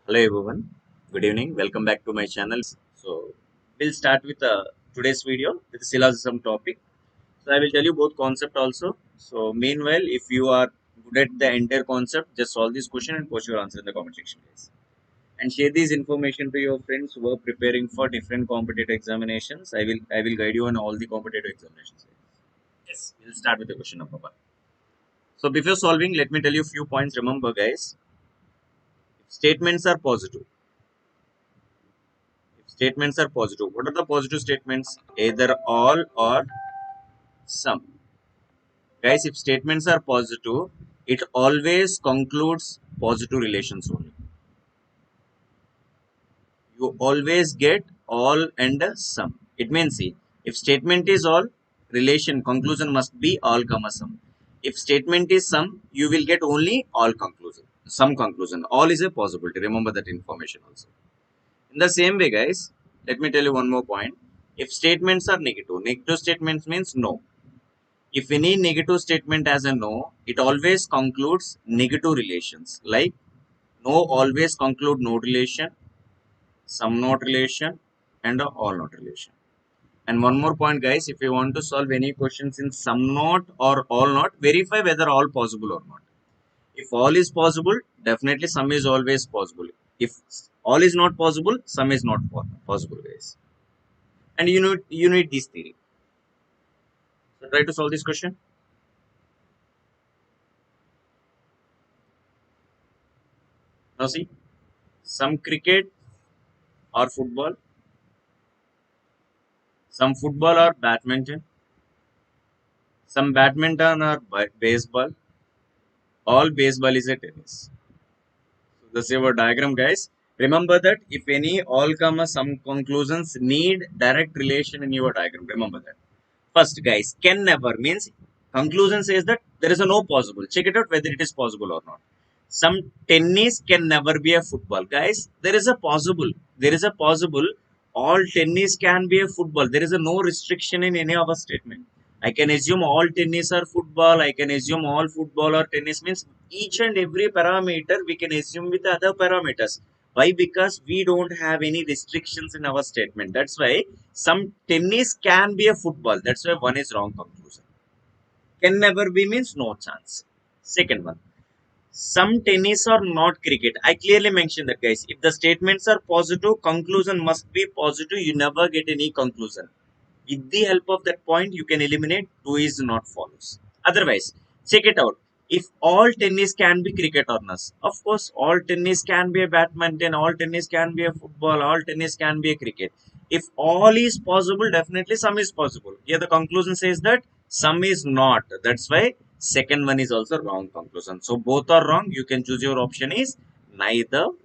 Hello everyone, good evening, welcome back to my channel. So we'll start with today's video with the syllogism topic. So I will tell you both concept also. So meanwhile, if you are good at the entire concept, just solve this question and post your answer in the comment section, guys. And share this information to your friends who are preparing for different competitive examinations. I will guide you on all the competitive examinations. Yes, we'll start with the question number one. So before solving, let me tell you a few points. Remember, guys, if statements are positive. If statements are positive, what are the positive statements? Either all or some. Guys, if statements are positive, it always concludes positive relations only. You always get all and some. It means, see, if statement is all, relation conclusion must be all comma some. If statement is some, you will get only all conclusion, some conclusion. All is a possibility. Remember that information also. In the same way, guys, let me tell you one more point. If statements are negative, negative statements means no. If any negative statement has a no, it always concludes negative relations. Like no always conclude no relation, some not relation, and a all not relation. And one more point, guys, if you want to solve any questions in some not or all not, verify whether all possible or not. If all is possible, definitely some is always possible. If all is not possible, some is not possible, guys. And you need this theory. So try to solve this question. Now see, some cricket or football, some football or badminton, some badminton or baseball, all baseball is a tennis. So this is our diagram, guys. Remember that if any all comma some conclusions need direct relation in your diagram. Remember that. First, guys, can never means conclusion says that there is a no possible. Check it out whether it is possible or not. Some tennis can never be a football. Guys, there is a possible. There is a possible. All tennis can be a football. There is a no restriction in any of our statement. I can assume all tennis are football. I can assume all football or tennis means each and every parameter we can assume with other parameters. Why? Because we don't have any restrictions in our statement. That's why some tennis can be a football. That's why one is wrong conclusion. Can never be means no chance. Second one. Some tennis or not cricket. I clearly mentioned that, guys. If the statements are positive, conclusion must be positive. You never get any conclusion. With the help of that point, you can eliminate two is not follows. Otherwise, check it out. If all tennis can be cricket or not, of course, all tennis can be a badminton, all tennis can be a football, all tennis can be a cricket. If all is possible, definitely some is possible. Here the conclusion says that some is not. That's why second one is also wrong conclusion. So both are wrong. You can choose your option is neither nor.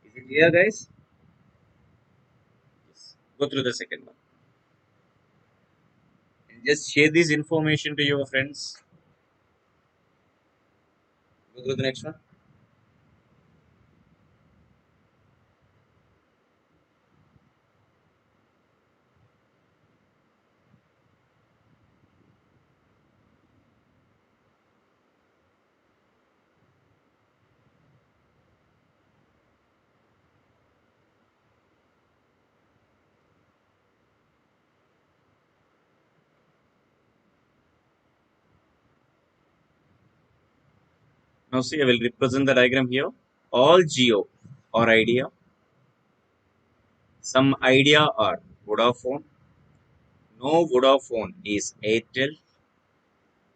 Is it clear, guys? Yes. Go through the second one. And just share this information to your friends. Go through the next one. Now see, I will represent the diagram here. All geo or idea, some idea are Vodafone. No Vodafone is Airtel.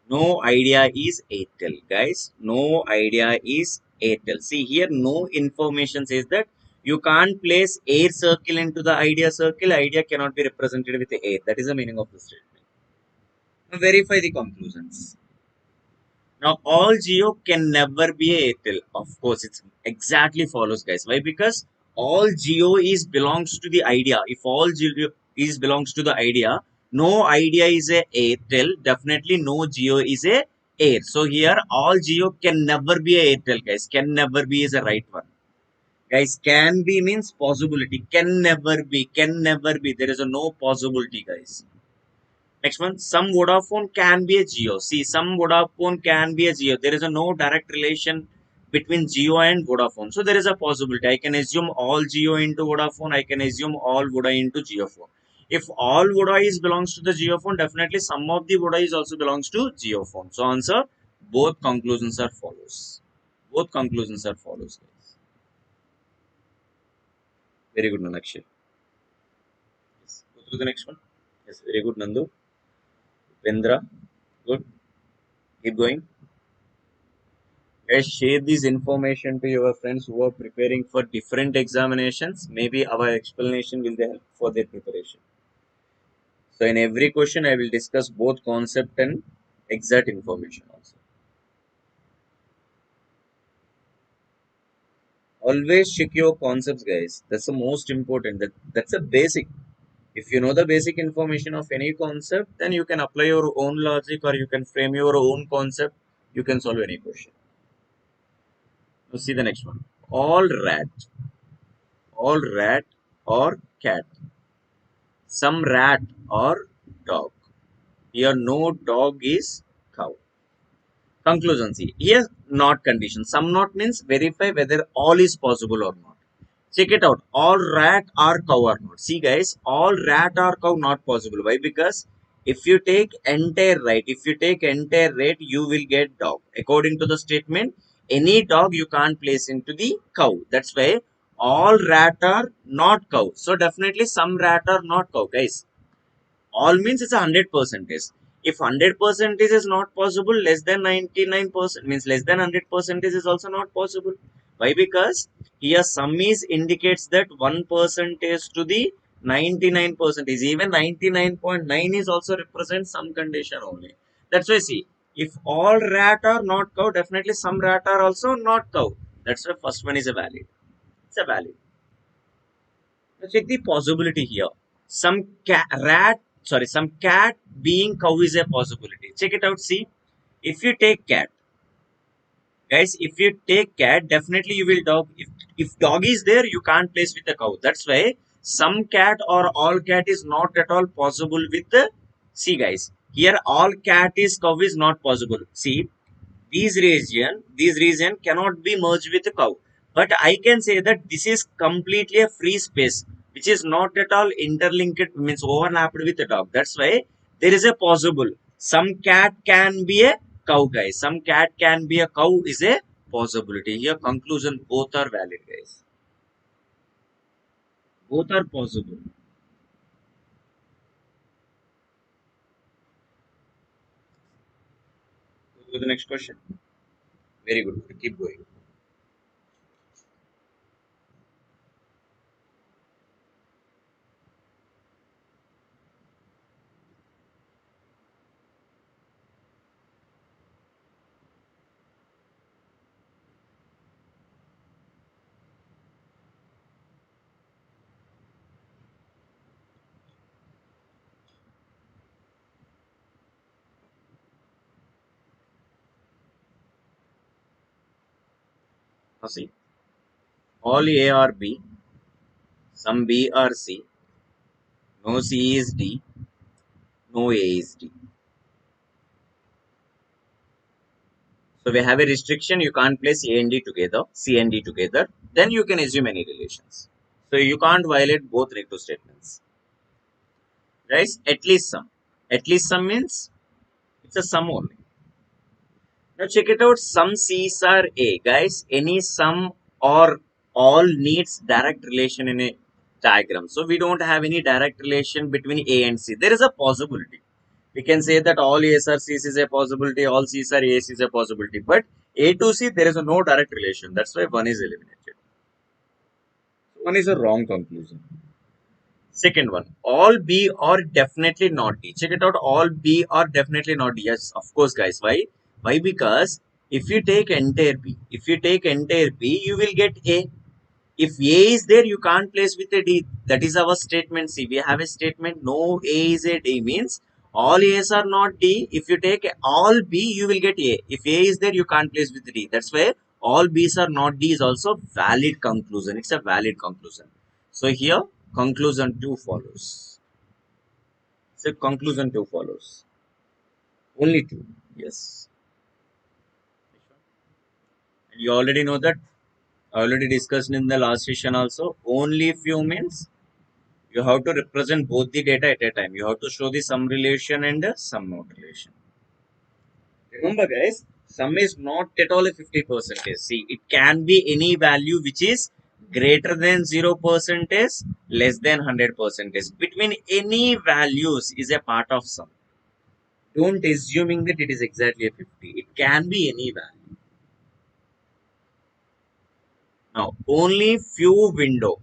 No idea is Airtel. Guys, no idea is Airtel. See here, no information says that you can't place air circle into the idea circle. Idea cannot be represented with air. That is the meaning of the statement. Now verify the conclusions. Now, all geo can never be a Airtel. Of course, it's exactly follows, guys. Why? Because all geo is belongs to the idea. If all geo is belongs to the idea, no idea is a Airtel. Definitely, no geo is a Air. So here, all geo can never be a Airtel, guys. Can never be is a right one. Guys, can be means possibility. Can never be. Can never be. There is a no possibility, guys. Next one, some Vodafone can be a Geo. See, some Vodafone can be a Geo. There is a no direct relation between Jio and Vodafone. So there is a possibility. I can assume all Jio into Vodafone. I can assume all Voda into JioPhone. If all Voda is belongs to the JioPhone, definitely some of the Voda is also belongs to JioPhone. So answer, both conclusions are follows. Both conclusions are follows. Very good, Manakshay. Yes. Go through the next one. Yes, very good, Nandu. Vendra, good. Keep going. Guys, share this information to your friends who are preparing for different examinations. Maybe our explanation will help for their preparation. So in every question, I will discuss both concept and exact information also. Always check your concepts, guys. That's the most important. That's a basic. If you know the basic information of any concept, then you can apply your own logic or you can frame your own concept. You can solve any question. Now see the next one. All rat or cat. Some rat or dog. Here no dog is cow. Conclusion see. Here not condition. Some not means verify whether all is possible or not. Check it out. All rat or cow or not. See guys, all rat or cow not possible. Why? Because if you take entire right, if you take entire rat, you will get dog. According to the statement, any dog you can't place into the cow. That's why all rat are not cow. So definitely some rat are not cow, guys. All means it's 100%. If 100% is not possible, less than 99% means less than 100% is also not possible. Why? Because here sum is indicates that 1% to the 99%, even 99.9 is also represents some condition only. That's why see, if all rat are not cow, definitely some rat are also not cow. That's why first one is a valid. It's a valid. Now check the possibility here. Some cat being cow is a possibility. Check it out. See, if you take cat, guys, if you take cat, definitely you will dog. If dog is there, you can't place with a cow. That's why some cat or all cat is not at all possible with the. See, guys, here all cat is cow is not possible. See, these region cannot be merged with a cow, but I can say that this is completely a free space which is not at all interlinked means overlapped with the dog. That's why there is a possible some cat can be a cow, guys. Some cat can be a cow is a possibility. Here conclusion, both are valid, guys. Both are possible. Go to the next question. Very good, keep going. Now see, all A are B, some B are C, no C is D, no A is D. So we have a restriction, you can't place A and D together, C and D together, then you can assume any relations. So you can't violate both recto statements. Guys, at least some. At least some means it's a sum only. Now check it out, some C's are A. Guys, any sum or all needs direct relation in a diagram. So we don't have any direct relation between A and C. There is a possibility. We can say that all A's are C's is a possibility, all C's are A's is a possibility. But A to C, there is no direct relation. That's why one is eliminated. One is a wrong conclusion. Second one, all B are definitely not D. Check it out, all B are definitely not D. Yes, of course, guys. Why? Why? Because if you take entire B, you will get A. If A is there, you can't place with a D. That is our statement. See, we have a statement, no A is a D means all A's are not D. If you take all B, you will get A. If A is there, you can't place with D. That's why all B's are not D is also valid conclusion. It's a valid conclusion. So here, conclusion 2 follows. So conclusion 2 follows. Only 2. Yes. You already know that. Already discussed in the last session also. Only few means you have to represent both the data at a time. You have to show the sum relation and the sum not relation. Remember, guys, sum is not at all a 50%. See, it can be any value which is greater than 0%, less than 100%. Between any values is a part of sum. Don't assuming that it is exactly a 50. It can be any value. Now, only few window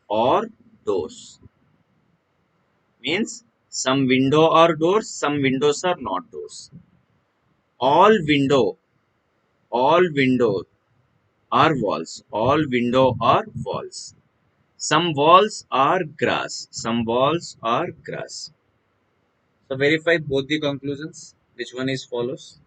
or doors means some window or doors, some windows are not doors. All window, all window are walls. All window are walls. Some walls are grass. Some walls are grass. So verify both the conclusions. Which one is follows?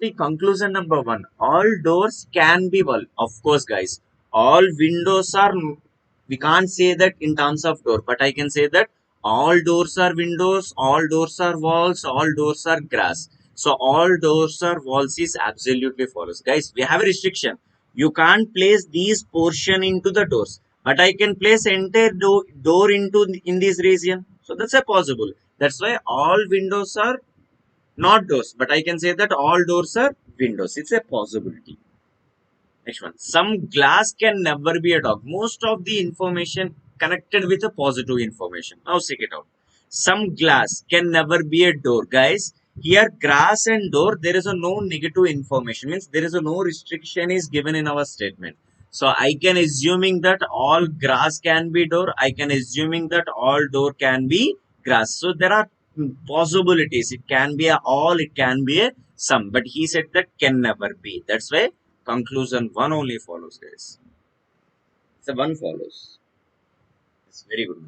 See, conclusion number one. All doors can be wall. Of course, guys. All windows are. We can't say that in terms of door, but I can say that all doors are windows. All doors are walls. All doors are grass. So all doors are walls is absolutely follows, guys. We have a restriction. You can't place these portion into the doors, but I can place entire door into in this region. So that's a possible. That's why all windows are not doors, but I can say that all doors are windows. It's a possibility. Next one. Some glass can never be a dog. Most of the information connected with a positive information. Now check it out. Some glass can never be a door. Guys, here grass and door, there is a no negative information. Means there is a no restriction is given in our statement. So I can assuming that all grass can be door. I can assuming that all door can be grass. So there are possibilities. It can be a all, it can be a some. But he said that can never be. That's why conclusion one only follows, guys. So one follows. It's very good.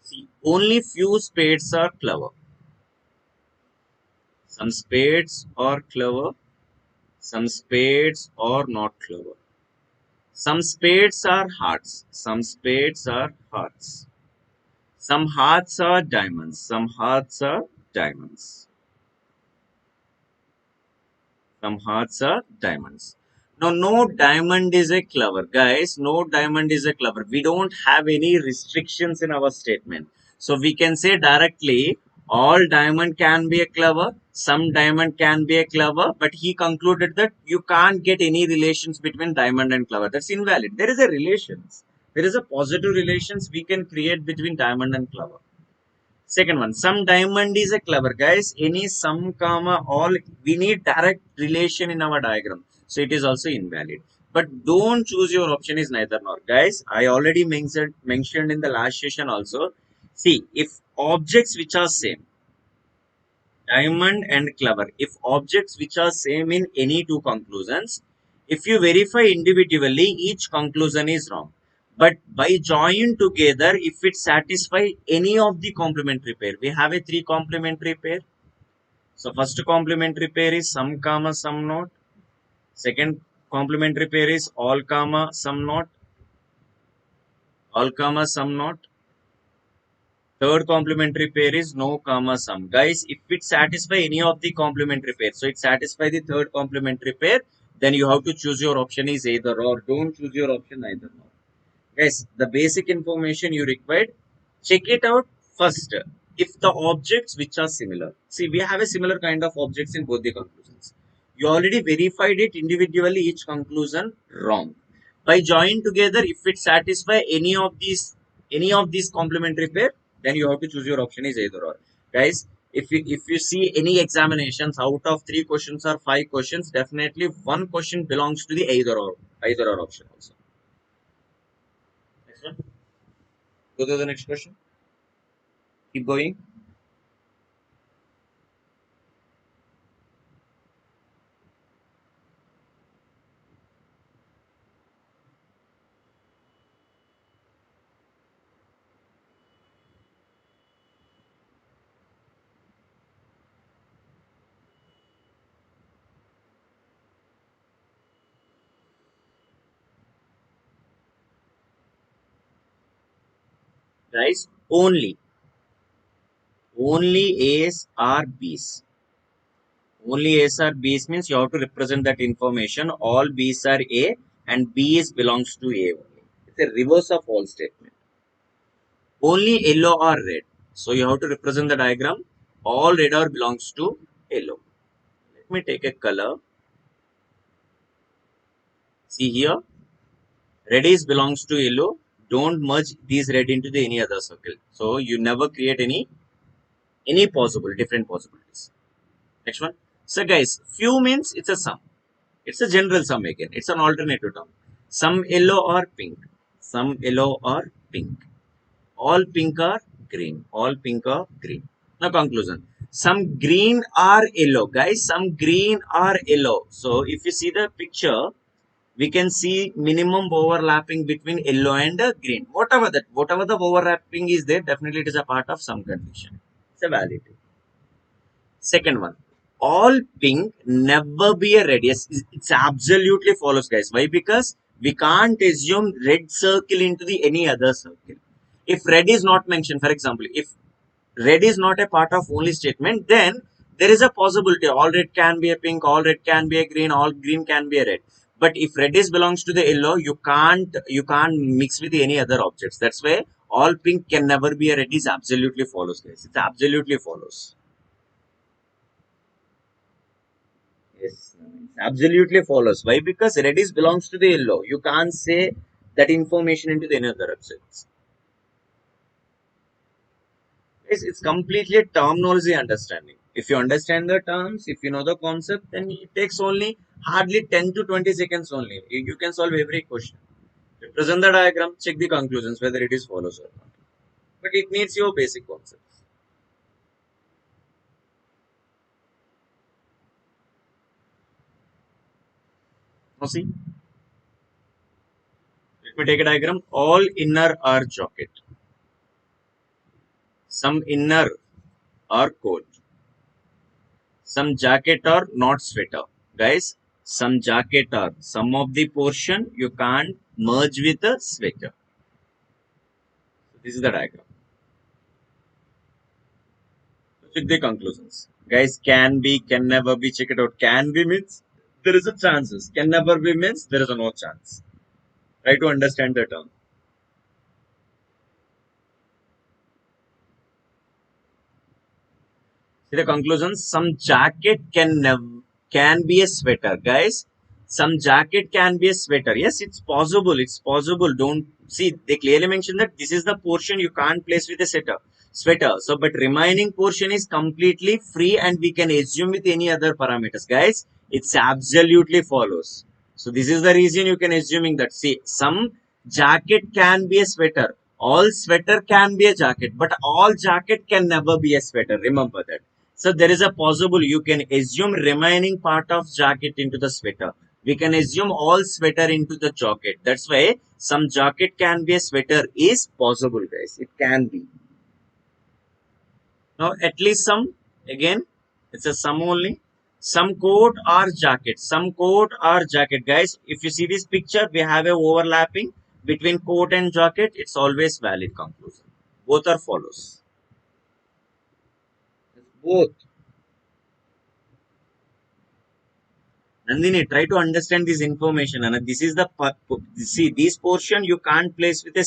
See, only few spades are clever. Some spades are clever. Some spades are not clever. Some spades are hearts. Some spades are hearts. Some hearts are diamonds. Some hearts are diamonds. Some hearts are diamonds. Now, no diamond is a clever. Guys, no diamond is a clever. We don't have any restrictions in our statement. So, we can say directly all diamond can be a clever. Some diamond can be a clever. But he concluded that you can't get any relations between diamond and clever. That's invalid. There is a relations. There is a positive relations we can create between diamond and clever. Second one, some diamond is a clever, guys. Any sum, comma, all, we need direct relation in our diagram. So it is also invalid. But don't choose your option is neither nor. Guys, I already mentioned in the last session also. See, if objects which are same, diamond and clever, if objects which are same in any two conclusions, if you verify individually, each conclusion is wrong. But by join together, if it satisfy any of the complementary pair, we have a three complementary pair. So first complementary pair is sum comma sum not. Second complementary pair is all comma sum not. All comma sum not. Third complementary pair is no comma sum. Guys, if it satisfy any of the complementary pair, so it satisfy the third complementary pair, then you have to choose your option is either or. Don't choose your option either or. Guys, the basic information you required, check it out first. If the objects which are similar, see, we have a similar kind of objects in both the conclusions. You already verified it individually, each conclusion wrong. By join together, if it satisfy any of these complementary pair, then you have to choose your option is either or. Guys, if you see any examinations out of 3 questions or 5 questions, definitely one question belongs to the either or option also. Next one. Go to the next question. Keep going. Guys, only A's or B's. Only A's or B's means you have to represent that information. All B's are A and B is belongs to A only. It's a reverse of all statement. Only yellow or red. So you have to represent the diagram. All red or belongs to yellow. Let me take a color. See here, red is belongs to yellow. Don't merge these red into the any other circle. So you never create any possible different possibilities. Next one. So guys, few means it's a sum. It's a general sum again. It's an alternative term. Some yellow or pink. Some yellow or pink. All pink or green. All pink or green. Now conclusion. Some green or yellow. Guys, some green or yellow. So if you see the picture, we can see minimum overlapping between yellow and green. Whatever the overlapping is there, definitely it is a part of some condition. It's a valid. Second one, all pink never be a red. Yes, it's absolutely follows, guys. Why? Because we can't assume red circle into the any other circle. If red is not mentioned, for example, if red is not a part of only statement, then there is a possibility all red can be a pink, all red can be a green, all green can be a red. But if red is belongs to the yellow, you can't mix with any other objects. That's why all pink can never be a red is absolutely follows, guys. It absolutely follows. Yes, absolutely follows. Why? Because red is belongs to the yellow. You can't say that information into the another websites. It's completely a terminology understanding. If you understand the terms, if you know the concept, then it takes only hardly 10 to 20 seconds only. You can solve every question. Present the diagram, check the conclusions whether it is follows or not. But it needs your basic concepts. Now see, let me take a diagram. All inner are jacket. Some inner are coat. Some jacket are not sweater. Guys, some jacket are some of the portion you can't merge with a sweater. So this is the diagram. Check the conclusions. Guys, can be, can never be, check it out. Can be means there is a chances. Can never be means there is a no chance. Try to understand the term. See the conclusions. Some jacket can be a sweater, guys. Some jacket can be a sweater. Yes, it's possible. It's possible. Don't see. They clearly mention that this is the portion you can't place with a sweater. Sweater. So, but remaining portion is completely free, and we can assume with any other parameters, guys. It's absolutely follows. So this is the reason you can assuming that. See, some jacket can be a sweater. All sweater can be a jacket, but all jacket can never be a sweater. Remember that. So there is a possible you can assume remaining part of jacket into the sweater. We can assume all sweater into the jacket. That's why some jacket can be a sweater is possible, guys. It can be. Now at least some again it's a sum only. Some coat or jacket. Some coat or jacket, guys. If you see this picture, we have a overlapping between coat and jacket. It's always valid conclusion. Both are follows. Both. Nandini, try to understand this information. And this is the see this portion you can't place with a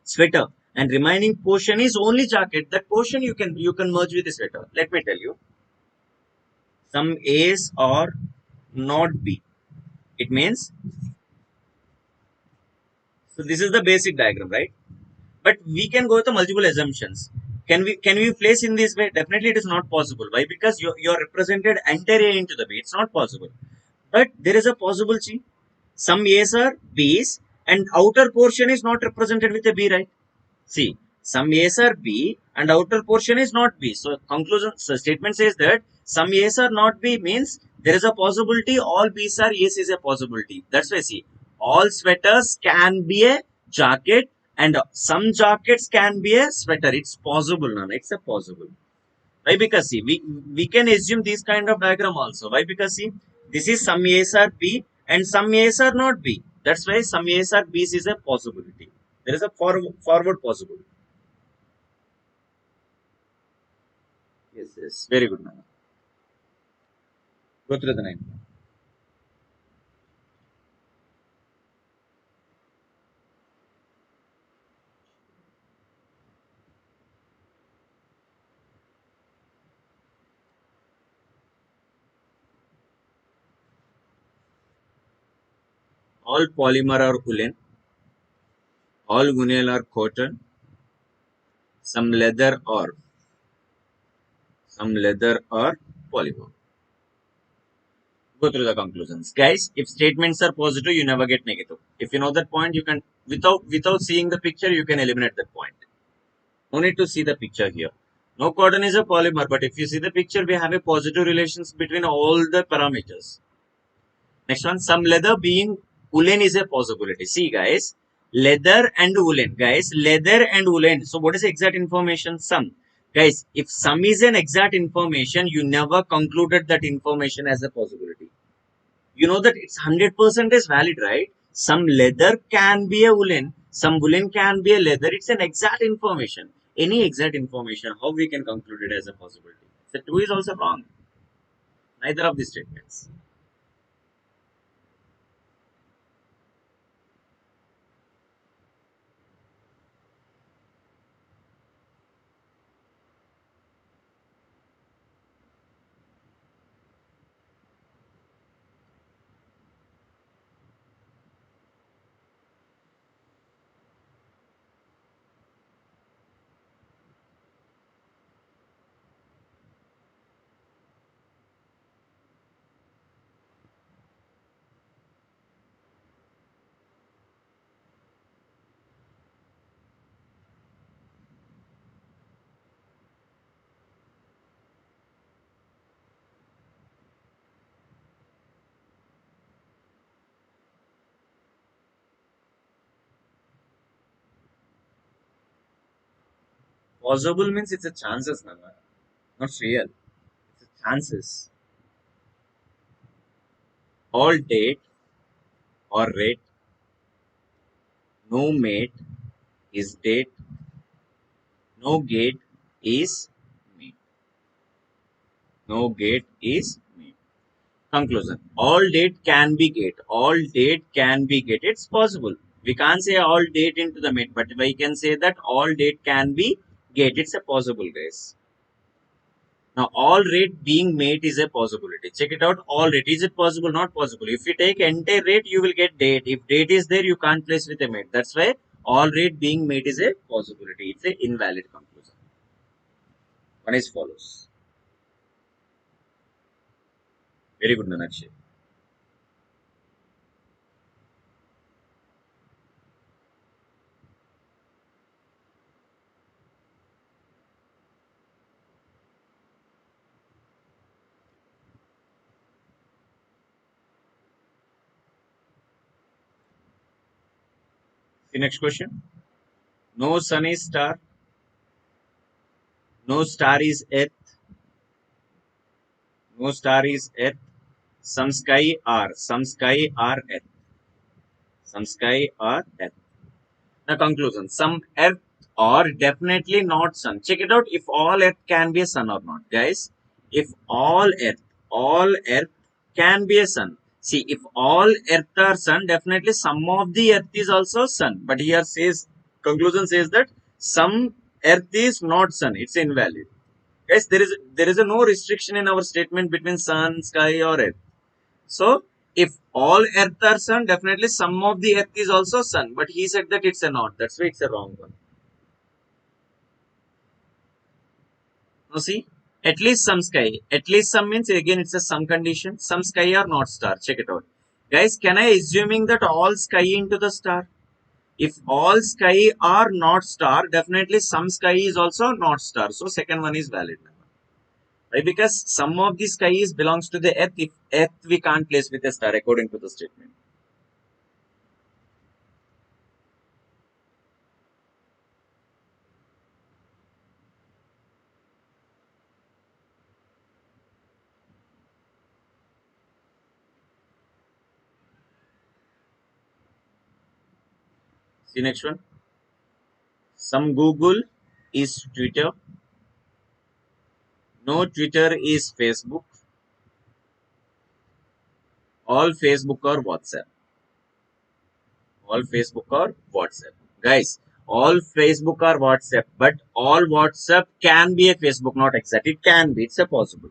sweater, and remaining portion is only jacket. That portion you can merge with a sweater. Let me tell you, some A's or not B. It means so. This is the basic diagram, right? But we can go with the multiple assumptions. Can we place in this way? Definitely, it is not possible. Why? Because you're represented entire A into the B. It's not possible. But there is a possibility. Some A's are B's and outer portion is not represented with a B, right? See, some A's are B and outer portion is not B. So conclusion, so statement says that some A's are not B means there is a possibility all B's are A's is a possibility. That's why see, all sweaters can be a jacket and some jackets can be a sweater. It's possible, Nana. It's a possible. Why? Because see, we can assume this kind of diagram also. Why? Because see, this is some A's are B and some A's are not B. That's why some A's are B's is a possibility. There is a forward possibility. Yes. Very good, man. Go through the nine. All polymer are woolen, all gunyal are cotton, some leather or polymer. Go through the conclusions. Guys, if statements are positive, you never get negative. If you know that point, you can without seeing the picture, you can eliminate that point. No need to see the picture here. No cotton is a polymer, but if you see the picture, we have a positive relations between all the parameters. Next one, some leather being woolen is a possibility. See guys, leather and woolen. Guys, leather and woolen. So what is the exact information? Some. Guys, if some is an exact information, you never concluded that information as a possibility. You know that it's 100% is valid, right? Some leather can be a woolen, some woolen can be a leather. It's an exact information. Any exact information, how we can conclude it as a possibility? The two is also wrong. Neither of these statements. Possible means it's a chances, Nana. Not real. It's a chances. All date or rate, no mate is date, no gate is mate. No gate is mate. Conclusion. All date can be gate. All date can be gate. It's possible. We can't say all date into the mate, but we can say that all date can be gate. It's a possible, guys. Now, all rate being mate is a possibility. Check it out. All rate. Is it possible? Not possible. If you take entire rate, you will get date. If date is there, you can't place with a mate. That's why all rate being mate is a possibility. It's a invalid conclusion. One is follows. Very good, Nanakshi. The next question. No sun is star. No star is earth. No star is earth. Some sky are earth. Some sky are earth. The conclusion, some earth or definitely not sun. Check it out if all earth can be a sun or not. Guys, if all earth can be a sun. See, if all earth are sun, definitely some of the earth is also sun. But here says, conclusion says that some earth is not sun. It's invalid. Guys, there is a no restriction in our statement between sun, sky or earth. So, if all earth are sun, definitely some of the earth is also sun. But he said that it's a not. That's why it's a wrong one. Now see, at least some sky. At least some means again it's a some condition. Some sky are not star. Check it out. Guys, can I assuming that all sky into the star? If all sky are not star, definitely some sky is also not star. So second one is valid. Right? Because some of the sky is belongs to the earth. If earth we can't place with a star according to the statement. See next one. Some Google is Twitter. No Twitter is Facebook. All Facebook or WhatsApp. All Facebook or WhatsApp. Guys, all Facebook or WhatsApp, but all WhatsApp can be a Facebook, not exact. It can be, it's a possible.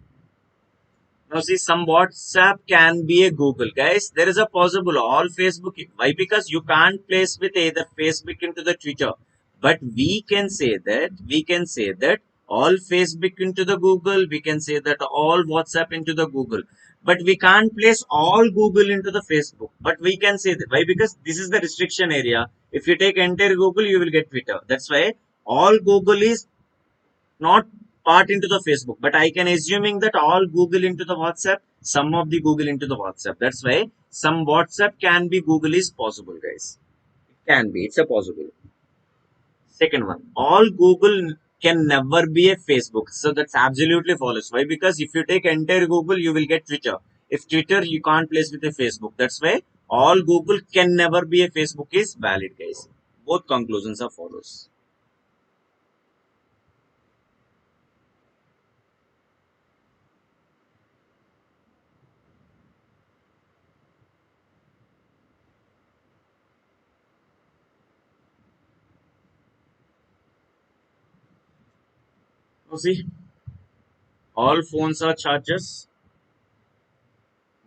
Now see, some WhatsApp can be a Google. Guys, there is a possible all Facebook. Why? Because you can't place with either Facebook into the Twitter. But we can say that all Facebook into the Google. We can say that all WhatsApp into the Google. But we can't place all Google into the Facebook. But we can say that. Why? Because this is the restriction area. If you take entire Google, you will get Twitter. That's why all Google is not part into the Facebook, but I can assuming that all Google into the WhatsApp, some of the Google into the WhatsApp. That's why some WhatsApp can be Google is possible, guys. It can be. It's a possible. Second one, all Google can never be a Facebook. So that's absolutely false. Why? Because if you take entire Google, you will get Twitter. If Twitter, you can't place with a Facebook. That's why all Google can never be a Facebook is valid, guys. Both conclusions are follows. So see, all phones are chargers.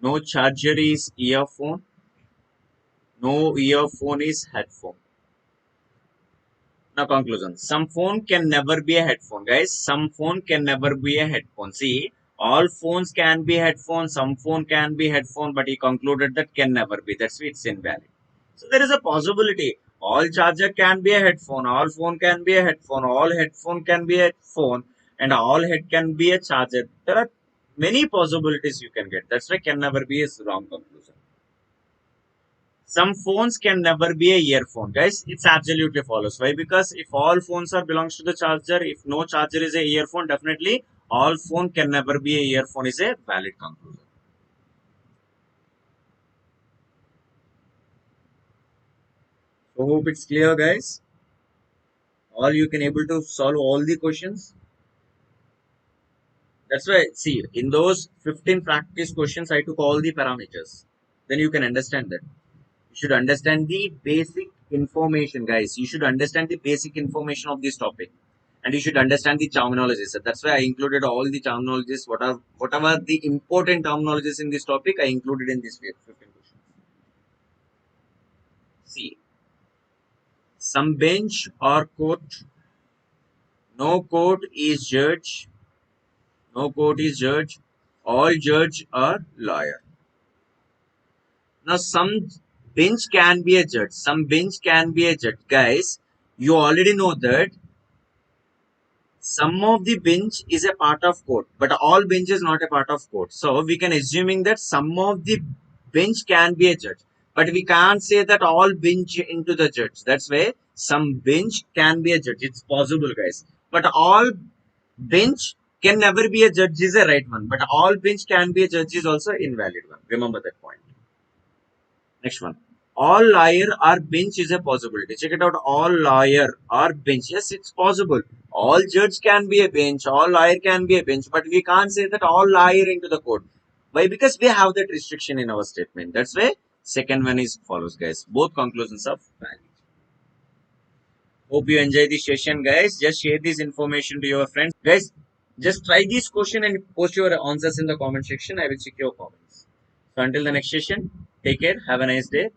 No charger is earphone. No earphone is headphone. Now conclusion. Some phone can never be a headphone, guys. Some phone can never be a headphone. See, all phones can be headphone. Some phone can be headphone, but he concluded that can never be. That's why it's invalid. So there is a possibility. All charger can be a headphone. All phone can be a headphone. All headphone can be a phone, and all head can be a charger. There are many possibilities you can get. That's why can never be is wrong conclusion. Some phones can never be a earphone, guys. It's absolutely false. Why? Because if all phones are belongs to the charger, if no charger is a earphone, definitely all phone can never be a earphone is a valid conclusion. So hope it's clear, guys. All you can able to solve all the questions. That's why see in those 15 practice questions, I took all the parameters. Then you can understand that. You should understand the basic information, guys. You should understand the basic information of this topic, and you should understand the terminologies. So that's why I included all the terminologies. Whatever the important terminologies in this topic, I included in this 15 questions. See, some bench or court, no court is judge, no court is judge. All judge are lawyer. Now, some bench can be a judge. Some bench can be a judge, guys. You already know that some of the bench is a part of court, but all bench is not a part of court. So we can assuming that some of the bench can be a judge, but we can't say that all bench into the judge. That's why some bench can be a judge. It's possible, guys. But all bench can never be a judge is a right one. But all bench can be a judge is also invalid one. Remember that point. Next one. All lawyer or bench is a possibility. Check it out. All lawyer or bench. Yes, it's possible. All judge can be a bench. All lawyer can be a bench. But we can't say that all lawyer into the court. Why? Because we have that restriction in our statement. That's why second one is follows, guys. Both conclusions are valid. Hope you enjoy this session, guys. Just share this information to your friends. Guys, just try this question and post your answers in the comment section. I will check your comments. So until the next session, take care. Have a nice day.